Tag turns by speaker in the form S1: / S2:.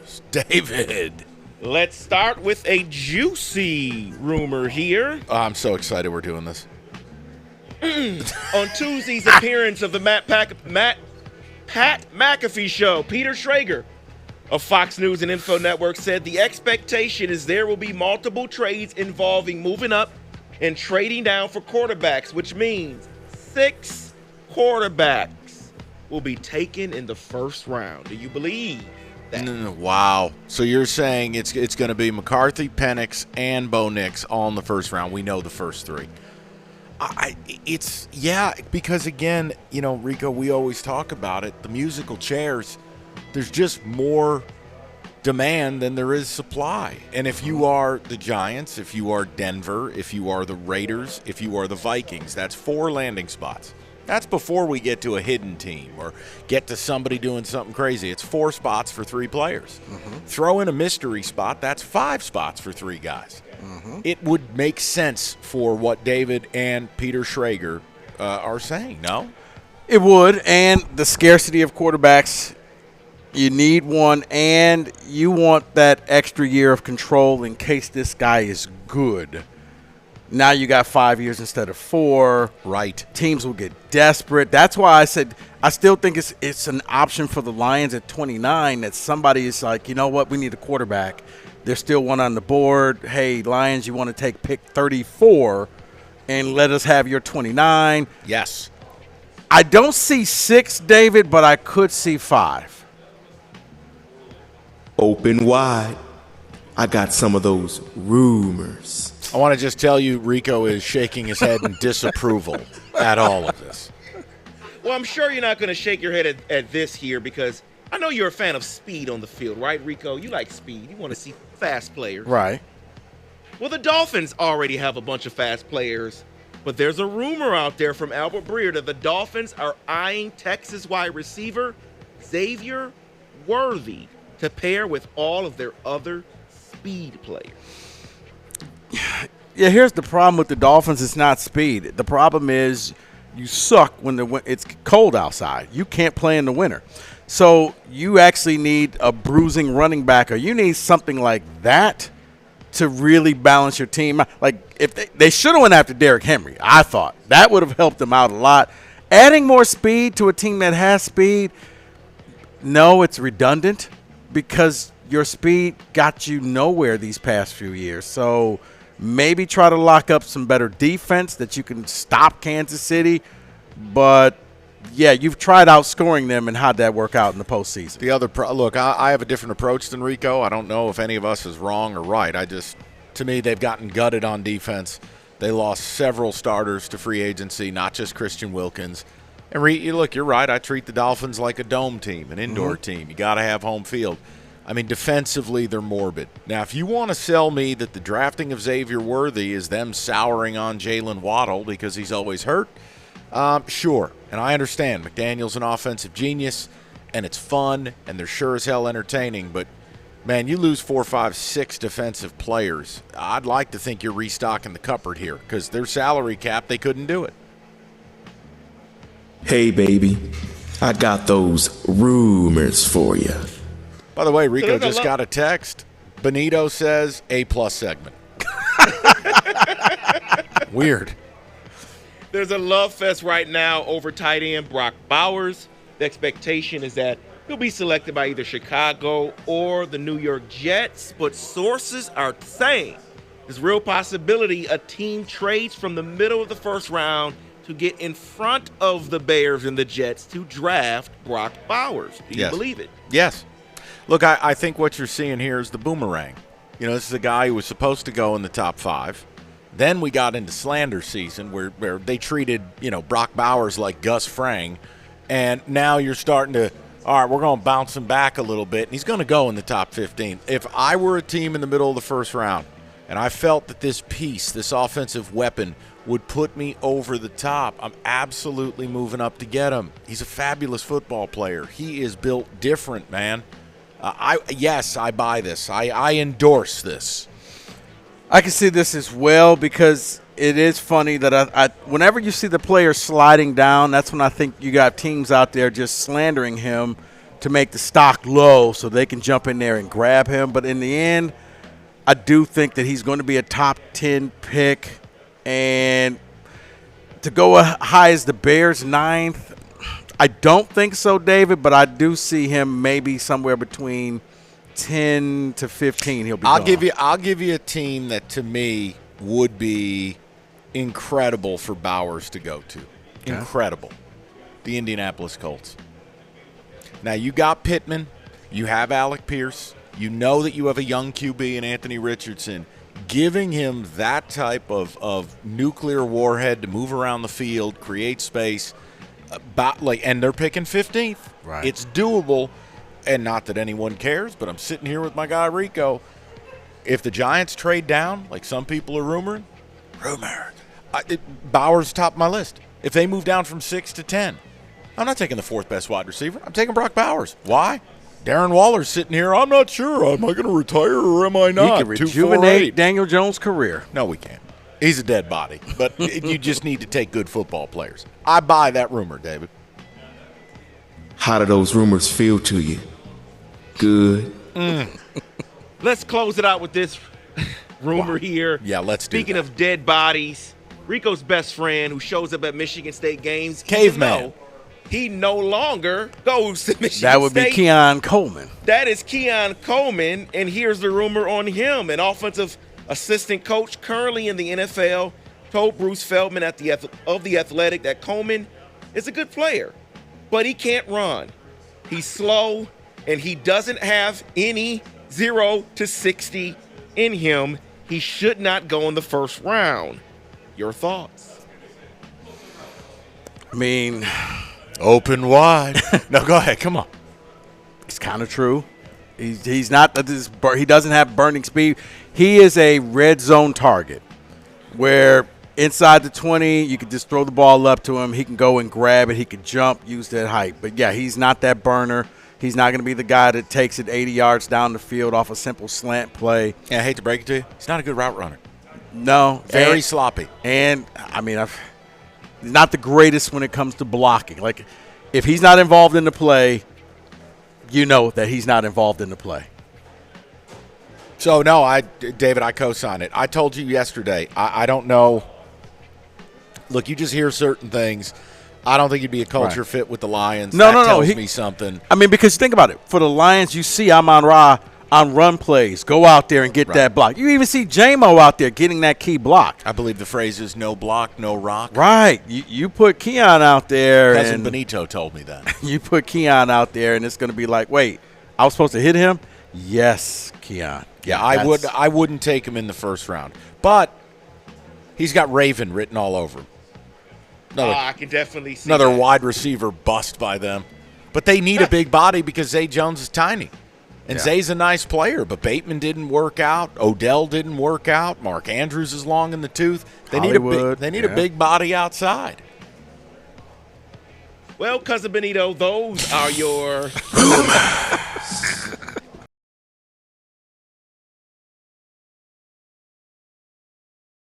S1: rumors. David.
S2: Let's start with a juicy rumor here.
S1: Oh, I'm so excited we're doing this.
S2: On Tuesday's appearance of the Pat McAfee Show, Peter Schrager of Fox News and Info Network said the expectation is there will be multiple trades involving moving up and trading down for quarterbacks, which means 6 quarterbacks will be taken in the first round. Do you believe that?
S1: No, wow. So you're saying it's going to be McCarthy, Penix, and Bo Nix all in the first round. We know the first 3. Because again, Rico, we always talk about it. The musical chairs, there's just more demand than there is supply. And if you are the Giants, if you are Denver, if you are the Raiders, if you are the Vikings, that's 4 landing spots. That's before we get to a hidden team or get to somebody doing something crazy. It's 4 spots for 3 players. Mm-hmm. Throw in a mystery spot, that's 5 spots for 3 guys. Mm-hmm. It would make sense for what David and Peter Schrager are saying, no?
S3: It would, and the scarcity of quarterbacks, you need one, and you want that extra year of control in case this guy is good. Now you got 5 years instead of 4.
S1: Right.
S3: Teams will get desperate. That's why I said I still think it's an option for the Lions at 29 that somebody is like, you know what, we need a quarterback. There's still one on the board. Hey, Lions, you want to take pick 34 and let us have your 29?
S1: Yes.
S3: I don't see 6, David, but I could see 5.
S4: Open wide. I got some of those rumors.
S1: I want to just tell you, Rico is shaking his head in disapproval at all of this.
S2: Well, I'm sure you're not going to shake your head at this here because I know you're a fan of speed on the field, right, Rico? You like speed. You want to see fast players.
S3: Right.
S2: Well, the Dolphins already have a bunch of fast players, but there's a rumor out there from Albert Breer that the Dolphins are eyeing Texas wide receiver Xavier Worthy to pair with all of their other speed players.
S3: Yeah, here's the problem with the Dolphins. It's not speed. The problem is you suck when it's cold outside. You can't play in the winter. So you actually need a bruising running back, or you need something like that to really balance your team. Like if they should have went after Derrick Henry, I thought. That would have helped them out a lot. Adding more speed to a team that has speed, no, it's redundant because your speed got you nowhere these past few years. So maybe try to lock up some better defense that you can stop Kansas City. But, yeah, you've tried outscoring them, and how'd that work out in the postseason?
S1: The other look, I have a different approach than Rico. I don't know if any of us is wrong or right. To me, they've gotten gutted on defense. They lost several starters to free agency, not just Christian Wilkins. And look, you're right. I treat the Dolphins like a dome team, an indoor team. You got to have home field. I mean, defensively, they're morbid. Now, if you want to sell me that the drafting of Xavier Worthy is them souring on Jalen Waddle because he's always hurt, sure. And I understand. McDaniel's an offensive genius, and it's fun, and they're sure as hell entertaining. But, man, you lose 4, 5, 6 defensive players. I'd like to think you're restocking the cupboard here because their salary cap, they couldn't do it.
S4: Hey, baby, I got those rumors for you.
S1: By the way, Rico just got a text. Benito says A+ segment. Weird.
S2: There's a love fest right now over tight end Brock Bowers. The expectation is that he'll be selected by either Chicago or the New York Jets, but sources are saying there's real possibility a team trades from the middle of the first round to get in front of the Bears and the Jets to draft Brock Bowers. Do you believe it?
S1: Yes. Look, I think what you're seeing here is the boomerang. This is a guy who was supposed to go in the top 5. Then we got into slander season where they treated, Brock Bowers like Gus Frang. And now you're starting to, all right, we're going to bounce him back a little bit. And he's going to go in the top 15. If I were a team in the middle of the first round and I felt that this piece, this offensive weapon, would put me over the top, I'm absolutely moving up to get him. He's a fabulous football player. He is built different, man. I buy this. I endorse this.
S3: I can see this as well because it is funny that I whenever you see the player sliding down, that's when I think you got teams out there just slandering him to make the stock low so they can jump in there and grab him. But in the end, I do think that he's going to be a top 10 pick. And to go as high as the Bears, 9th, I don't think so, David, but I do see him maybe somewhere between 10 to 15. He'll be
S1: I'll
S3: gone.
S1: give you a team that to me would be incredible for Bowers to go to.
S3: Okay.
S1: Incredible. The Indianapolis Colts. Now you got Pittman, you have Alec Pierce, you know that you have a young QB in Anthony Richardson. Giving him that type of nuclear warhead to move around the field, create space, and they're picking 15th.
S3: Right.
S1: It's doable, and not that anyone cares, but I'm sitting here with my guy Rico. If the Giants trade down, like some people are rumoring, Bowers top of my list. If they move down from 6 to 10, I'm not taking the 4th best wide receiver. I'm taking Brock Bowers. Why? Darren Waller's sitting here. I'm not sure. Am I going to retire or am I not?
S3: He can rejuvenate Daniel Jones' career.
S1: No, we can't. He's a dead body. But you just need to take good football players. I buy that rumor, David.
S4: How do those rumors feel to you? Good.
S2: Let's close it out with this rumor here.
S1: Yeah, let's do
S2: Speaking
S1: that.
S2: of dead bodies, Rico's best friend who shows up at Michigan State games.
S1: Caveman.
S2: even though He no longer goes to Michigan State.
S3: That would be Keon Coleman.
S2: That is Keon Coleman, and here's the rumor on him. An offensive assistant coach currently in the NFL told Bruce Feldman of The Athletic that Coleman is a good player, but he can't run. He's slow, and he doesn't have any 0 to 60 in him. He should not go in the first round. Your thoughts?
S3: I mean,
S1: Open wide. No, go ahead. Come on.
S3: it's kind of true. He's not this. He doesn't have burning speed. He is a red zone target, where inside the 20, you can just throw the ball up to him. He can go and grab it. He can jump, use that height. But yeah, he's not that burner. He's not going to be the guy that takes it 80 yards down the field off a simple slant play.
S1: Yeah, I hate to break it to you. He's not a good route runner.
S3: No,
S1: Very sloppy.
S3: And I mean, he's not the greatest when it comes to blocking. Like, if he's not involved in the play, you know that he's not involved in the play.
S1: So, no, David, I co-sign it. I told you yesterday, I don't know. Look, you just hear certain things. I don't think he'd be a culture fit with the Lions.
S3: No.
S1: That tells me something.
S3: I mean, because think about it. For the Lions, you see Amon-Ra on run plays. Go out there and get that block. You even see J-Mo out there getting that key block.
S1: I believe the phrase is no block, no rock.
S3: Right. You put Keon out there.
S1: Cousin
S3: and
S1: Benito told me that.
S3: You put Keon out there, and it's going to be like, wait, I was supposed to hit him? Yes, Keon.
S1: Yeah, I wouldn't take him in the first round. But he's got Raven written all over him.
S2: I can definitely see
S1: Another
S2: that.
S1: wide receiver bust by them. But they need a big body because Zay Jones is tiny. And Zay's a nice player, but Bateman didn't work out. Odell didn't work out. Mark Andrews is long in the tooth. They need a big body outside.
S2: Well, Cousin Benito, those are your